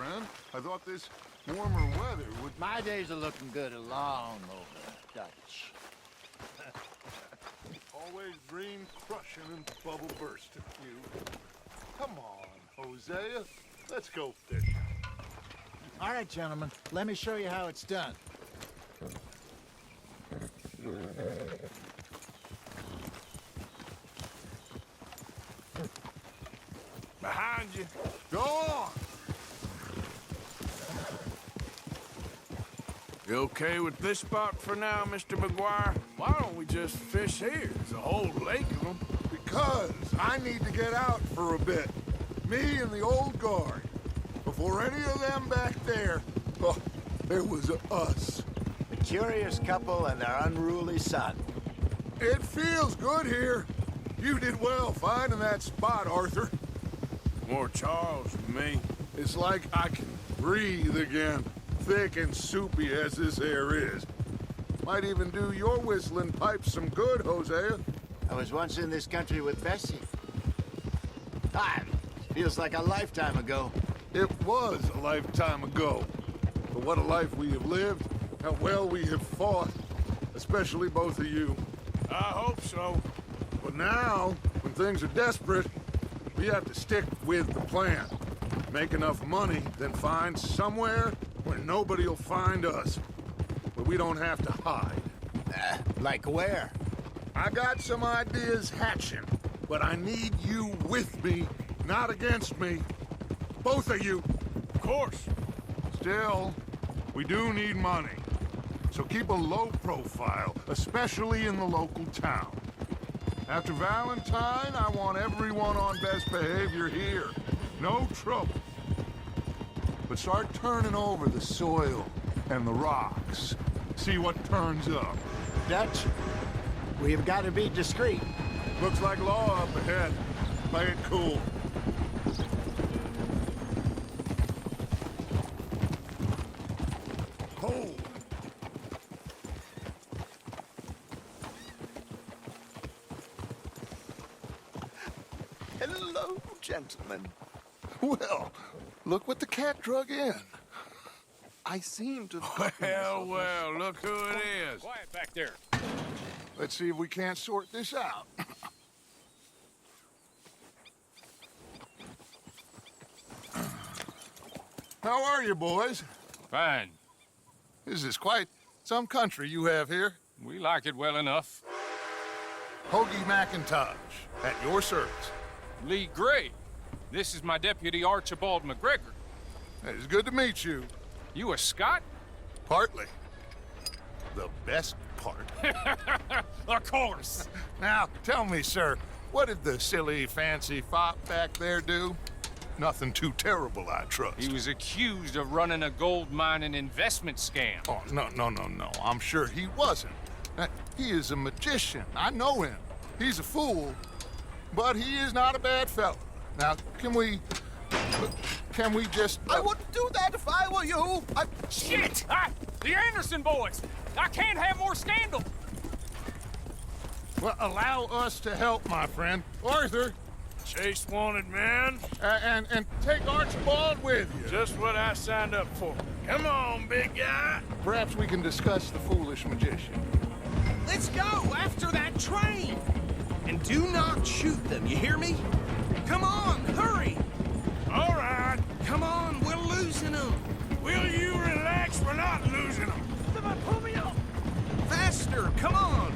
friend. I thought this warmer weather would... My days are looking good along over, Dutch. Always dream crushing and bubble bursting, you. Come on, Hosea. Let's go fishing. All right, gentlemen. Let me show you how it's done. Behind you. Go on! You okay with this spot for now, Mr. McGuire? Why don't we just fish here? There's a whole lake of them. Because I need to get out for a bit. Me and the old guard. Before any of them back there, oh, there was us. The curious couple and their unruly son. It feels good here. You did well finding that spot, Arthur. More Charles than me. It's like I can breathe again, thick and soupy as this air is. Might even do your whistling pipes some good, Hosea. I was once in this country with Bessie. Time feels like a lifetime ago. It was a lifetime ago. But what a life we have lived, how well we have fought, especially both of you. I hope so. But now, when things are desperate, we have to stick with the plan. Make enough money, then find somewhere where nobody will find us. Where we don't have to hide. Like where? I got some ideas hatching, but I need you with me, not against me. Both of you. Of course. Still, we do need money. So keep a low profile, especially in the local town. After Valentine, I want everyone on best behavior here. No trouble. But start turning over the soil and the rocks. See what turns up. Dutch, we've got to be discreet. Looks like law up ahead. Play it cool. Hold. Hello, gentlemen. Well, look what the cat drug in. I seem to... Well, look who it is. Quiet back there. Let's see if we can't sort this out. How are you, boys? Fine. This is quite some country you have here. We like it well enough. Hoagie McIntosh, at your service. Lee Gray. This is my deputy Archibald McGregor. It's good to meet you. You a Scot? Partly. The best part. Of course. Now, tell me, sir, what did the silly, fancy fop back there do? Nothing too terrible, I trust. He was accused of running a gold mining investment scam. Oh, no. I'm sure he wasn't. He is a magician. I know him. He's a fool, but he is not a bad fellow. Now, can we just... I wouldn't do that if I were you. Shit! The Anderson boys! I can't have more scandal! Well, allow us to help, my friend. Arthur, Chase wanted man. and take Archibald with you. Just what I signed up for. Come on, big guy. Perhaps we can discuss the foolish magician. Let's go after that train. And do not shoot them, you hear me? Come on, hurry. All right. Come on, we're losing them. Will you relax? We're not losing them. Someone pull me up. Faster, come on.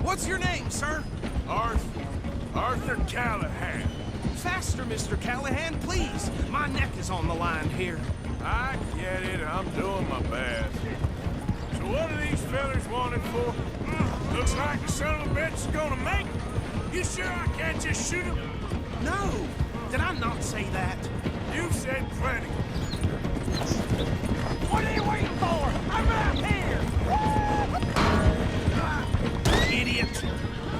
What's your name, sir? Arthur Callahan. Faster, Mr. Callahan, please. My neck is on the line here. I get it. I'm doing my best. So what are these fellas wanted for? Looks like the son of a bitch is gonna make it. You sure I can't just shoot him? No, did I not say that? You've said plenty. What are you waiting for? I'm right here! Idiot!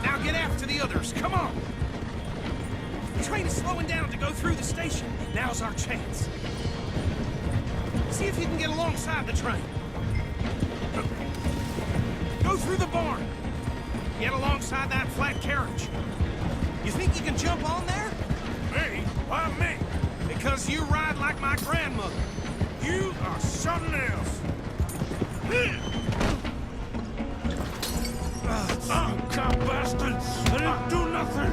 Now get after the others, come on! The train is slowing down to go through the station. Now's our chance. See if you can get alongside the train. Go through the barn. Get alongside that flat carriage. You think you can jump on there? Me? Why me? Because you ride like my grandmother. something else. Cop bastards! I didn't do nothing!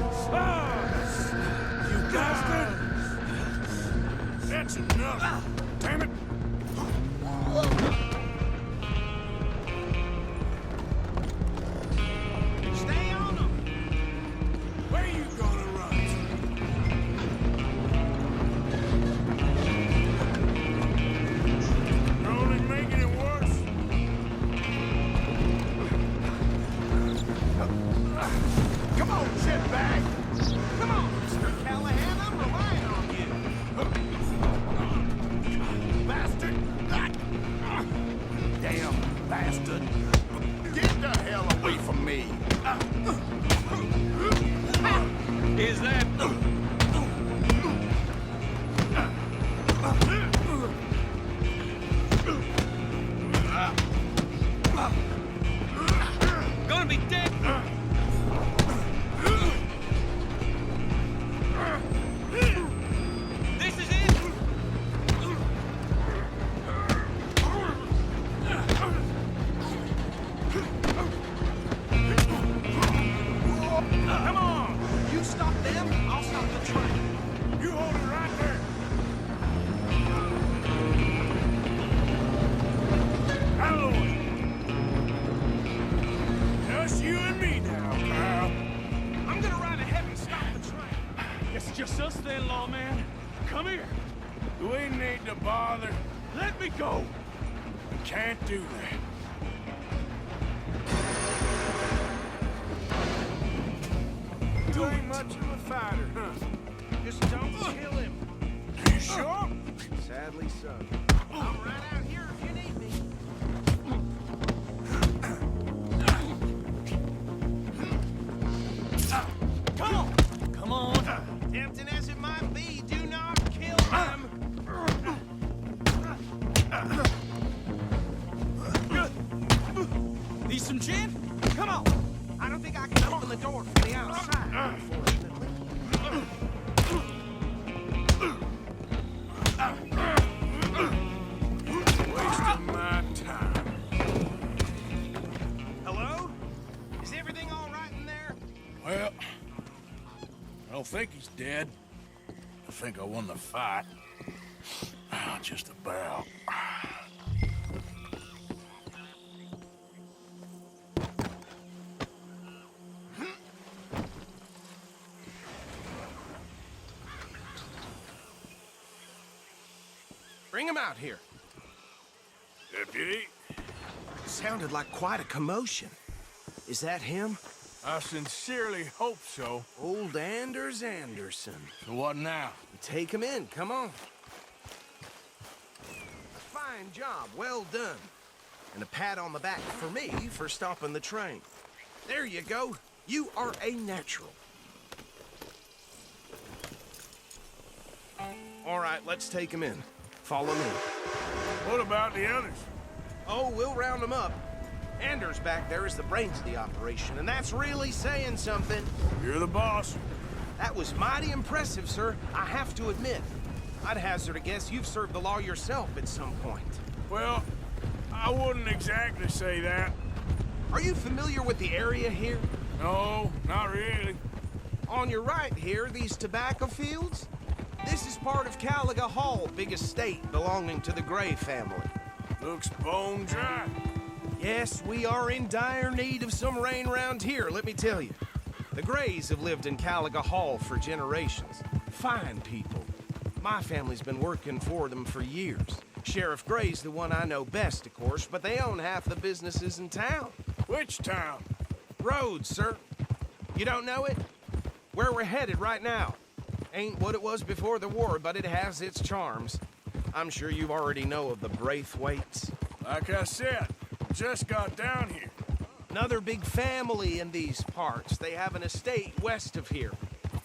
You bastard! That's enough! Damn it! Stay on them! Where you gonna run to? You're only making it worse. Come on, shitbag! Come on, Mr. Callahan, I'm relying on you. Bastard! Damn bastard! Get the hell away from me! Is that... Gonna be dead? This is it? Come on! You stop them, I'll stop the train. You hold it right there. Alloy. Just you and me now, pal. I'm gonna ride ahead and stop the train. It's just us then, lawman. Come here. We need to bother. Let me go. We can't do that. You ain't much of a fighter, huh? Just don't kill him. You sure? Sadly so. I'm right out here if you need me. Come on. Come on. Tempting as it might be, do not kill him. Need some gin? Come on. I don't think I can open the door from the outside, unfortunately. Wasting my time. Hello? Is everything all right in there? Well, I don't think he's dead. I think I won the fight. Just about. Bring him out here. Deputy, Sounded like quite a commotion. Is that him? I sincerely hope so. Old Anders Anderson. So what now? Take him in, come on. Fine job, well done. And a pat on the back for me for stopping the train. There you go. You are a natural. All right, let's take him in. Follow me. What about the others? Oh, we'll round them up. Anders back there is the brains of the operation, and that's really saying something. You're the boss. That was mighty impressive, sir. I have to admit. I'd hazard a guess you've served the law yourself at some point. Well, I wouldn't exactly say that. Are you familiar with the area here? No, not really. On your right here, these tobacco fields? This is part of Caliga Hall, big estate belonging to the Gray family. Looks bone dry. Yes, we are in dire need of some rain round here, let me tell you. The Grays have lived in Caliga Hall for generations. Fine people. My family's been working for them for years. Sheriff Gray's the one I know best, of course, but they own half the businesses in town. Which town? Rhodes, sir. You don't know it? Where we're headed right now. Ain't what it was before the war, but it has its charms. I'm sure you already know of the Braithwaites. Like I said, just got down here. Another big family in these parts. They have an estate west of here.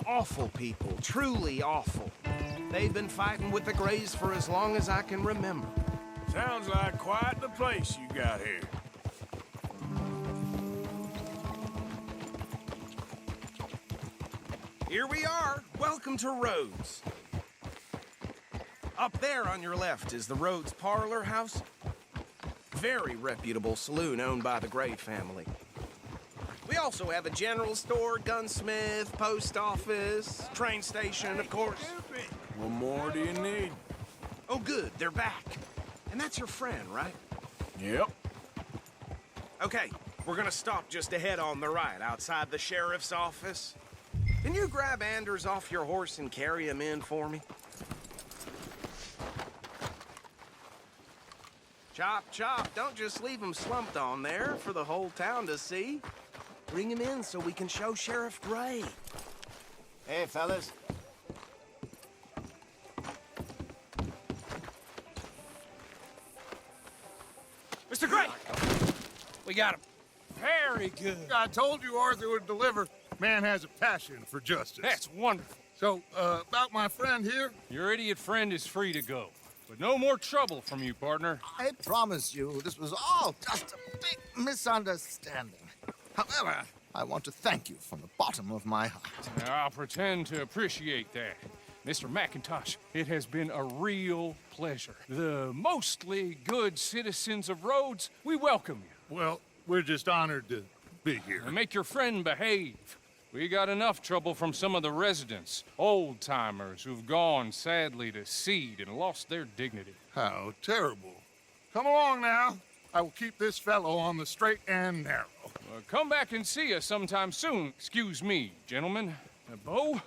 Awful people, truly awful. They've been fighting with the Grays for as long as I can remember. Sounds like quite the place you got here. Here we are. Welcome to Rhodes. Up there on your left is the Rhodes Parlor House. Very reputable saloon owned by the Gray family. We also have a general store, gunsmith, post office, train station, of course. What more do you need? Oh, good, they're back. And that's your friend, right? Yep. Okay, we're gonna stop just ahead on the right, outside the sheriff's office. Can you grab Anders off your horse and carry him in for me? Chop, chop, don't just leave him slumped on there for the whole town to see. Bring him in so we can show Sheriff Gray. Hey, fellas. Mr. Gray! We got him. Very good. I told you Arthur would deliver. Man has a passion for justice. That's wonderful. So, about my friend here? Your idiot friend is free to go. But no more trouble from you, partner. I promise you, this was all just a big misunderstanding. However, I want to thank you from the bottom of my heart. I'll pretend to appreciate that. Mr. McIntosh, it has been a real pleasure. The mostly good citizens of Rhodes, we welcome you. Well, we're just honored to be here. And make your friend behave. We got enough trouble from some of the residents, old-timers who've gone, sadly, to seed and lost their dignity. How terrible. Come along now. I will keep this fellow on the straight and narrow. Come back and see us sometime soon. Excuse me, gentlemen. Bo,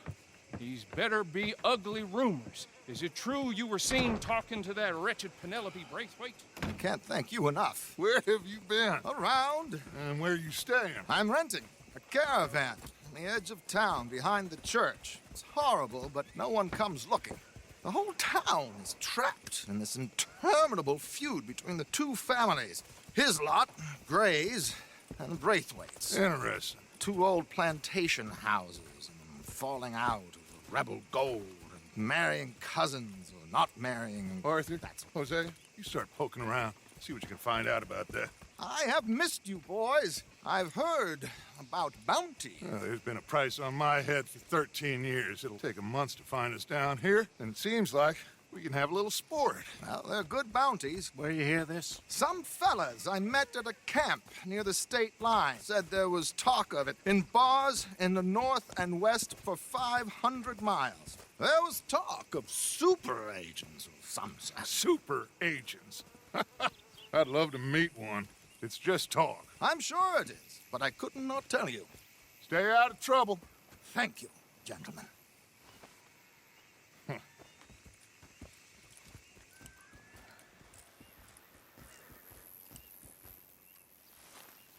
these better be ugly rumors. Is it true you were seen talking to that wretched Penelope Braithwaite? I can't thank you enough. Where have you been? Around, And where you staying? I'm renting a caravan on the edge of town behind the church. It's horrible, but no one comes looking. The whole town is trapped in this interminable feud between the two families. His lot, Gray's, and Braithwaite's. Interesting. Two old plantation houses and falling out over rebel gold and marrying cousins or not marrying. Arthur, Jose, you start poking around. See what you can find out about that. I have missed you, boys. I've heard about bounty. There's been a price on my head for 13 years. It'll take a month to find us down here, and it seems like we can have a little sport. Well, they're good bounties. Where you hear this? Some fellas I met at a camp near the state line said there was talk of it in bars in the north and west for 500 miles. There was talk of super agents of some sort. Super agents. I'd love to meet one. It's just talk. I'm sure it is, but I couldn't not tell you. Stay out of trouble. Thank you, gentlemen.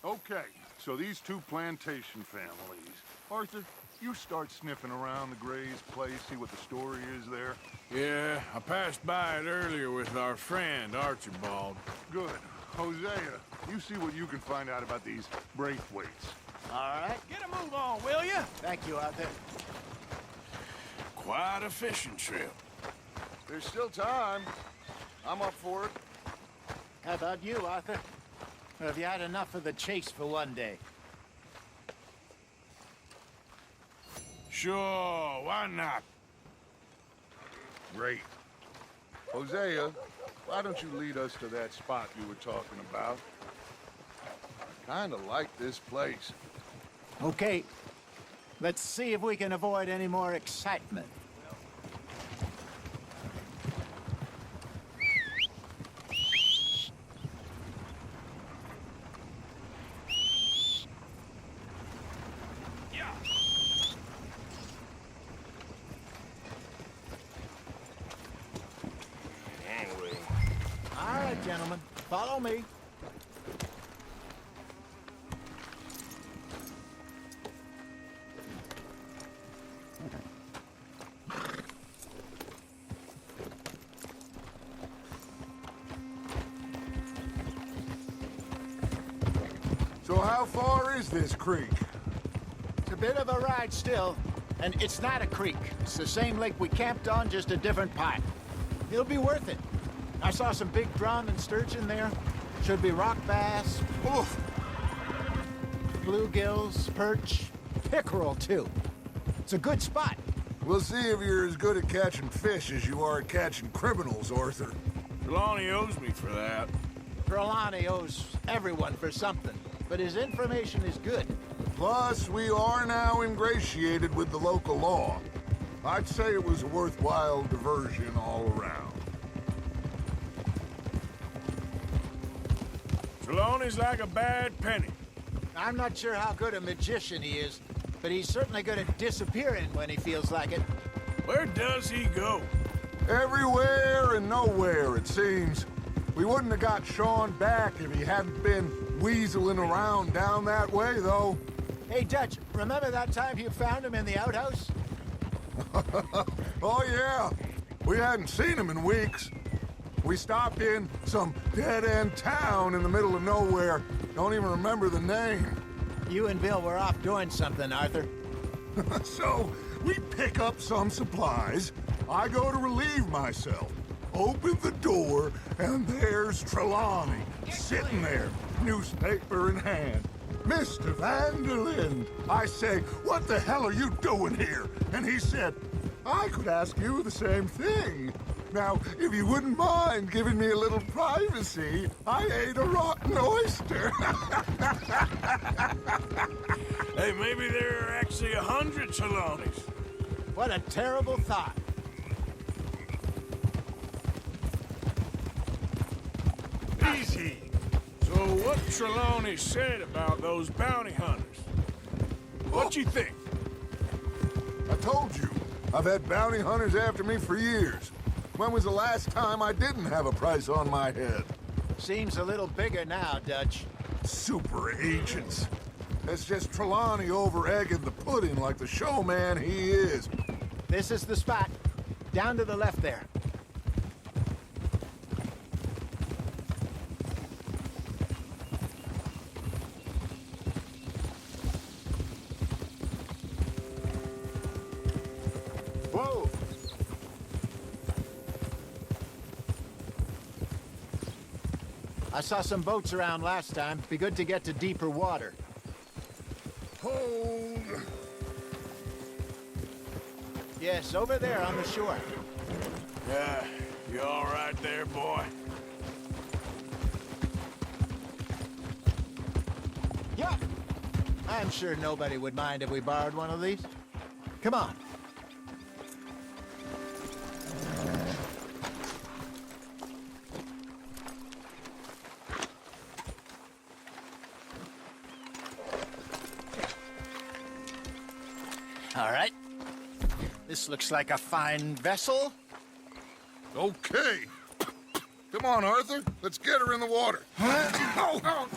Okay, so these two plantation families. Arthur, you start sniffing around the Gray's place, see what the story is there. Yeah, I passed by it earlier with our friend, Archibald. Good. Hosea, you see what you can find out about these Braithwaites. All right. Get a move on, will ya? Thank you, Arthur. Quite a fishing trip. There's still time. I'm up for it. How about you, Arthur? Or have you had enough of the chase for one day? Sure, why not? Great. Hosea, why don't you lead us to that spot you were talking about? I kinda like this place. Okay. Let's see if we can avoid any more excitement. All right, gentlemen. Follow me. So how far is this creek? It's a bit of a ride still, and it's not a creek. It's the same lake we camped on, just a different pipe. It'll be worth it. I saw some big drum and sturgeon there. Should be rock bass, oof, bluegills, perch, pickerel too. It's a good spot. We'll see if you're as good at catching fish as you are at catching criminals, Arthur. Trelawney owes me for that. Trelawney owes everyone for something, but his information is good. Plus, we are now ingratiated with the local law. I'd say it was a worthwhile diversion all around. Trelawney's like a bad penny. I'm not sure how good a magician he is, but he's certainly good at disappearing when he feels like it. Where does he go? Everywhere and nowhere, it seems. We wouldn't have got Sean back if he hadn't been weaseling around down that way, though. Hey, Dutch, remember that time you found him in the outhouse? Oh, yeah. We hadn't seen him in weeks. We stopped in some dead-end town in the middle of nowhere. Don't even remember the name. You and Bill were off doing something, Arthur. So, we pick up some supplies. I go to relieve myself. Open the door, and there's Trelawney, sitting there, newspaper in hand. Mr. Van der Linde. I say, what the hell are you doing here? And he said, I could ask you the same thing. Now, if you wouldn't mind giving me a little privacy, I ate a rotten oyster. Hey, maybe there are actually 100 Trelawneys. What a terrible thought. Easy. So what Trelawney said about those bounty hunters? What you think? I told you, I've had bounty hunters after me for years. When was the last time I didn't have a price on my head? Seems a little bigger now, Dutch. Super agents. It's just Trelawney over-egging the pudding like the showman he is. This is the spot. Down to the left there. Whoa! I saw some boats around last time. Be good to get to deeper water. Hold. Yes, over there on the shore. Yeah, you all right there, boy? Yeah. I'm sure nobody would mind if we borrowed one of these. Come on. All right. This looks like a fine vessel. Okay. Come on, Arthur. Let's get her in the water. I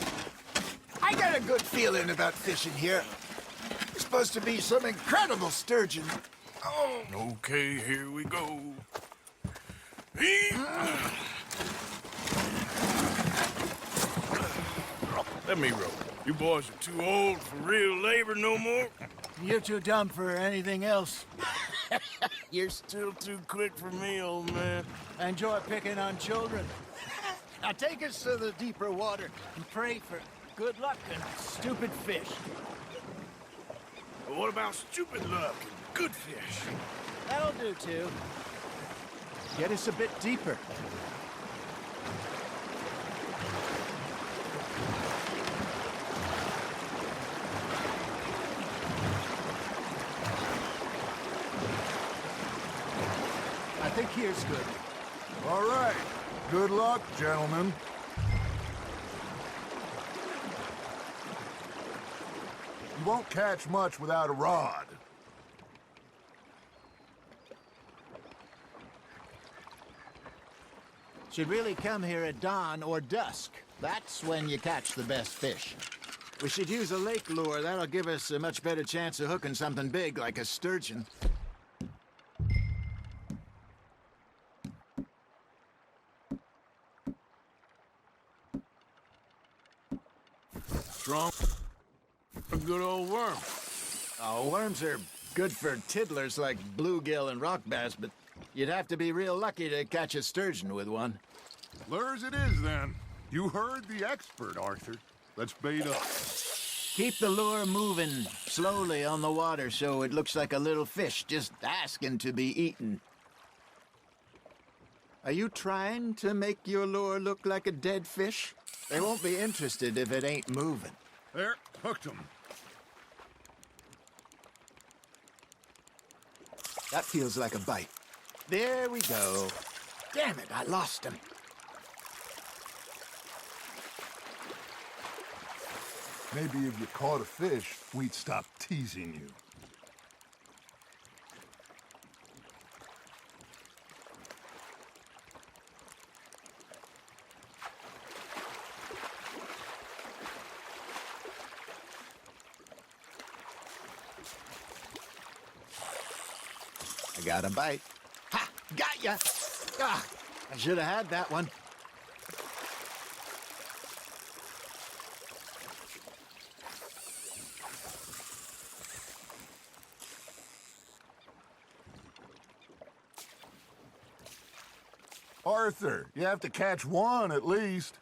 got a good feeling about fishing here. It's supposed to be some incredible sturgeon. Oh, Okay, here we go. Let me row. You boys are too old for real labor no more. you're too dumb for anything else. You're still too quick for me, old man. I enjoy picking on children. Now take us to the deeper water and pray for good luck and stupid fish. But what about stupid luck and good fish? That'll do too. Get us a bit deeper. I think here's good. All right. Good luck, gentlemen. You won't catch much without a rod. Should really come here at dawn or dusk. That's when you catch the best fish. We should use a lake lure. That'll give us a much better chance of hooking something big like a sturgeon. Strong. A good old worm. Oh, worms are good for tiddlers like bluegill and rock bass, but you'd have to be real lucky to catch a sturgeon with one. Lures it is, then. You heard the expert, Arthur. Let's bait up. Keep the lure moving slowly on the water so it looks like a little fish just asking to be eaten. Are you trying to make your lure look like a dead fish? They won't be interested if it ain't moving. There, hooked him. That feels like a bite. There we go. Damn it, I lost him. Maybe if you caught a fish, we'd stop teasing you. I got a bite. Ha! Got ya! Ah, I should have had that one. Arthur, you have to catch one at least.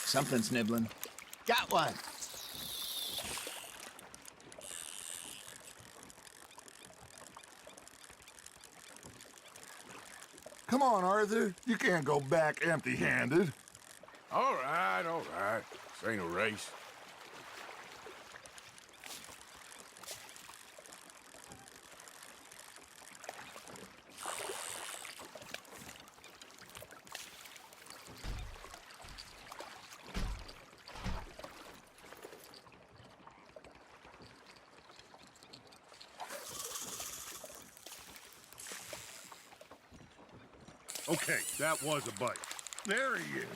Something's nibbling. Got one. Come on, Arthur. You can't go back empty-handed. All right, all right. This ain't a race. Okay, that was a bite. There he is.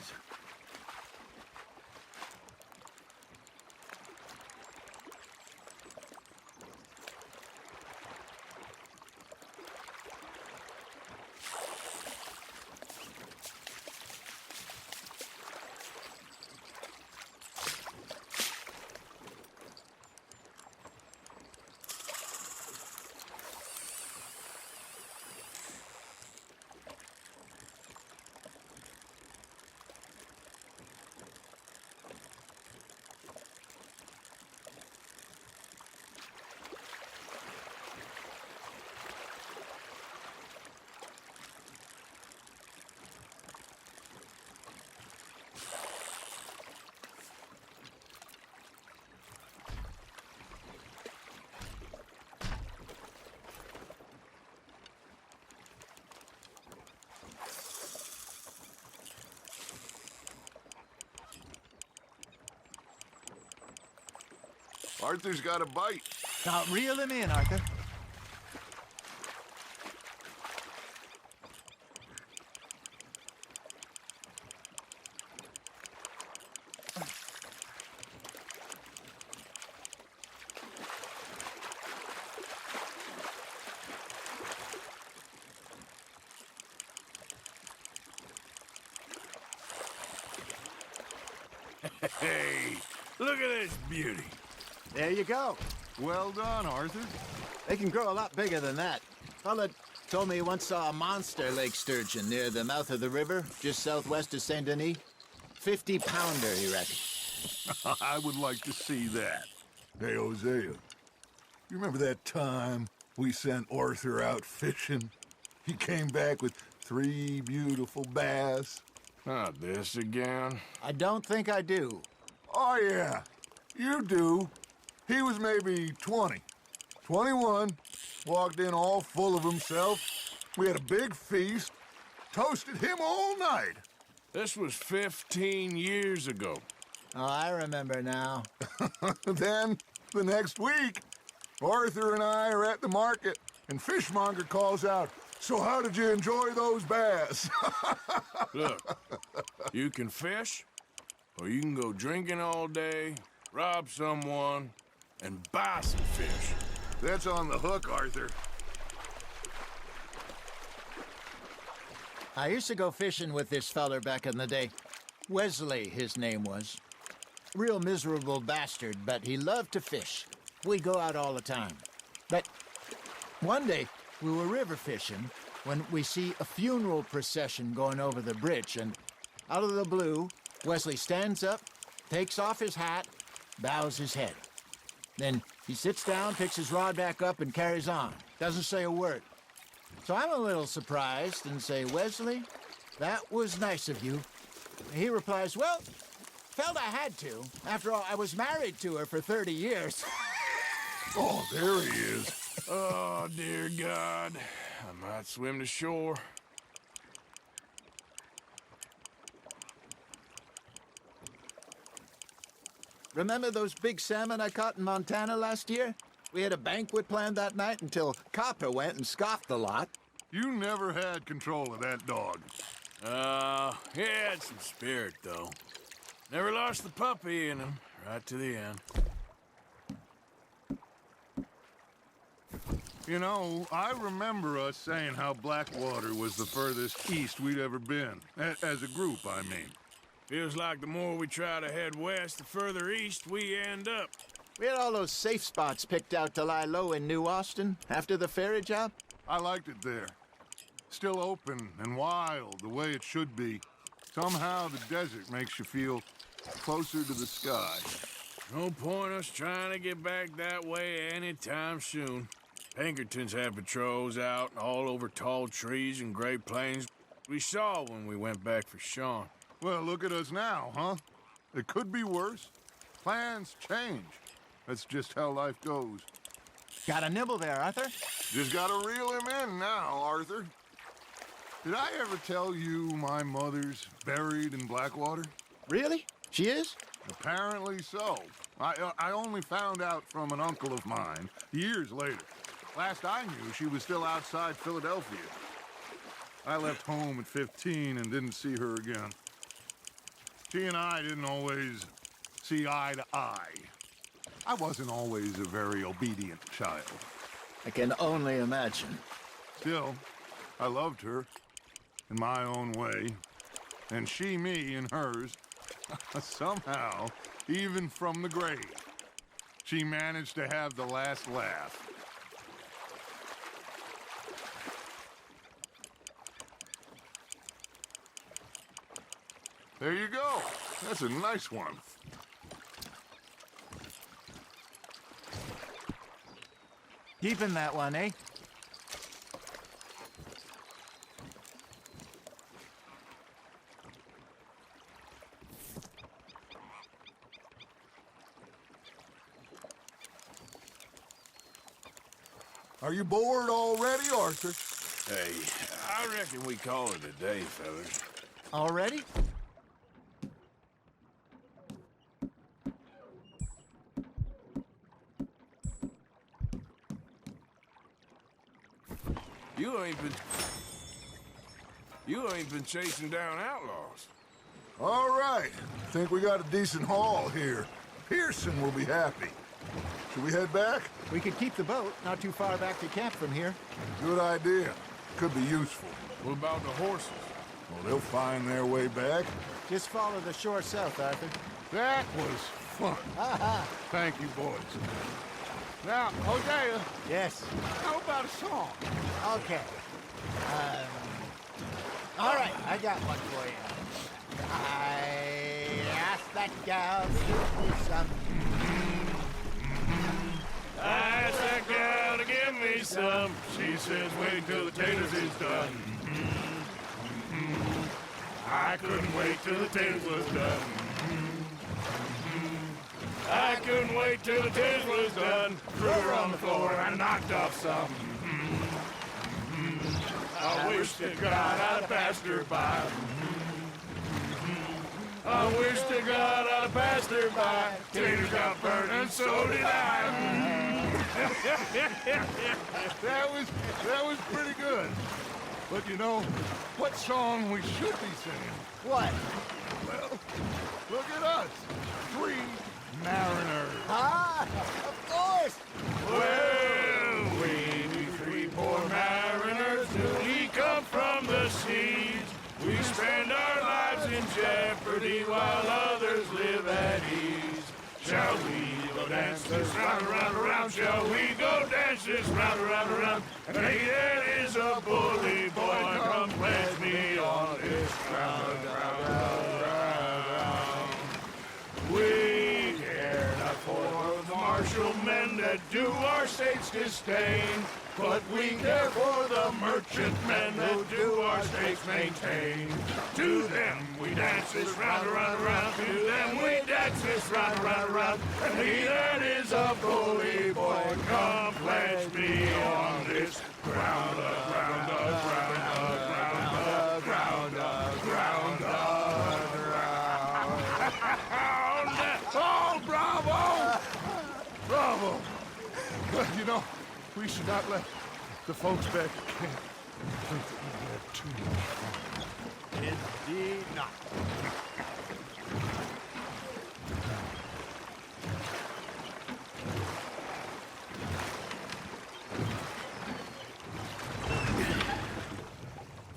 Arthur's got a bite. Now reel him in, Arthur. Hey, look at this beauty. There you go. Well done, Arthur. They can grow a lot bigger than that. Fella told me he once saw a monster lake sturgeon near the mouth of the river, just southwest of Saint Denis. 50-pounder, he reckoned. I would like to see that. Hey, Hosea, you remember that time we sent Arthur out fishing? He came back with 3 beautiful bass. Not this again. I don't think I do. Oh, yeah, you do. He was maybe 20, 21, walked in all full of himself. We had a big feast, toasted him all night. This was 15 years ago. Oh, I remember now. Then, the next week, Arthur and I are at the market, and Fishmonger calls out, "So how did you enjoy those bass?" Look, you can fish, or you can go drinking all day, rob someone, and buy some fish. That's on the hook, Arthur. I used to go fishing with this feller back in the day. Wesley, his name was. Real miserable bastard, but he loved to fish. We'd go out all the time. But one day, we were river fishing when we see a funeral procession going over the bridge, and out of the blue, Wesley stands up, takes off his hat, bows his head. Then he sits down, picks his rod back up, and carries on. Doesn't say a word. So I'm a little surprised and say, Wesley, that was nice of you. He replies, well, felt I had to. After all, I was married to her for 30 years. Oh, there he is. Oh, dear God. I might swim to shore. Remember those big salmon I caught in Montana last year? We had a banquet planned that night until Copper went and scoffed the lot. You never had control of that dog. He had some spirit, though. Never lost the puppy in him, right to the end. You know, I remember us saying how Blackwater was the furthest east we'd ever been. As a group, I mean. Feels like the more we try to head west, the further east we end up. We had all those safe spots picked out to lie low in New Austin after the ferry job. I liked it there. Still open and wild, the way it should be. Somehow the desert makes you feel closer to the sky. No point us trying to get back that way anytime soon. Pinkertons had patrols out all over tall trees and Great Plains. We saw when we went back for Sean. Well, look at us now, huh? It could be worse. Plans change. That's just how life goes. Got a nibble there, Arthur? Just gotta reel him in now, Arthur. Did I ever tell you my mother's buried in Blackwater? Really? She is? Apparently so. I only found out from an uncle of mine years later. Last I knew, she was still outside Philadelphia. I left home at 15 and didn't see her again. She and I didn't always see eye to eye. I wasn't always a very obedient child. I can only imagine. Still, I loved her in my own way, and she me in hers. Somehow, even from the grave, she managed to have the last laugh. There you go. That's a nice one. Keeping that one, eh? Are you bored already, Arthur? Hey, I reckon we call it a day, fellas. Already? You ain't been chasing down outlaws. All right. I think we got a decent haul here. Pearson will be happy. Should we head back? We could keep the boat not too far back to camp from here. Good idea. Could be useful. What about the horses? Well, they'll find their way back. Just follow the shore south, Arthur. That was fun. Thank you, boys. Now, Hosea, Yes. how about a song? Okay. All right, I got one for you. I asked that gal to give me some. I asked that gal to give me some. She says wait till the taters is done. I couldn't wait till the taters was done. I couldn't wait till the taters was done. Threw her on the floor and knocked off some. I wish to God I'd passed her by. I wish to God I'd passed her by. Taters got burned and so did I. That was pretty good. But you know, what song we should be singing? What? Well, look at us. 3 mariners. Ah, of in jeopardy while others live at ease. Shall we go dance this round, around, around? Shall we go dance this round, around, around? And here is a bully boy, come pledge me on this ground, round. We care not for the martial men that do our state's disdain, but we care for the merchant men who do our states maintain. To them we dance this round, around, around. To them we dance this round, around, around. And he that is a bully boy, come pledge me on this ground, ground, ground, ground, ground, ground, ground. Oh, bravo! Bravo! You know, we should not let the folks back at camp think that we have too much fun. Indeed not.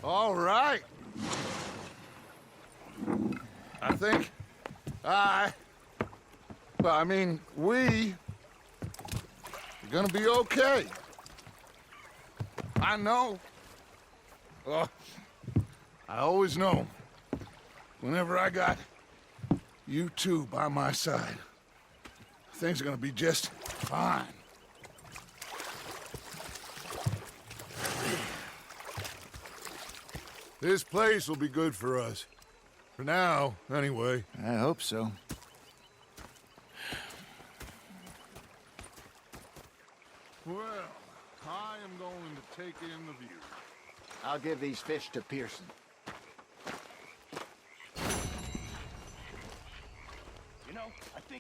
All right. I think we are gonna be okay. I know. Oh, I always know. Whenever I got you two by my side, things are gonna be just fine. This place will be good for us. For now, anyway. I hope so. Well, I am going to take in the view. I'll give these fish to Pearson. You know, I think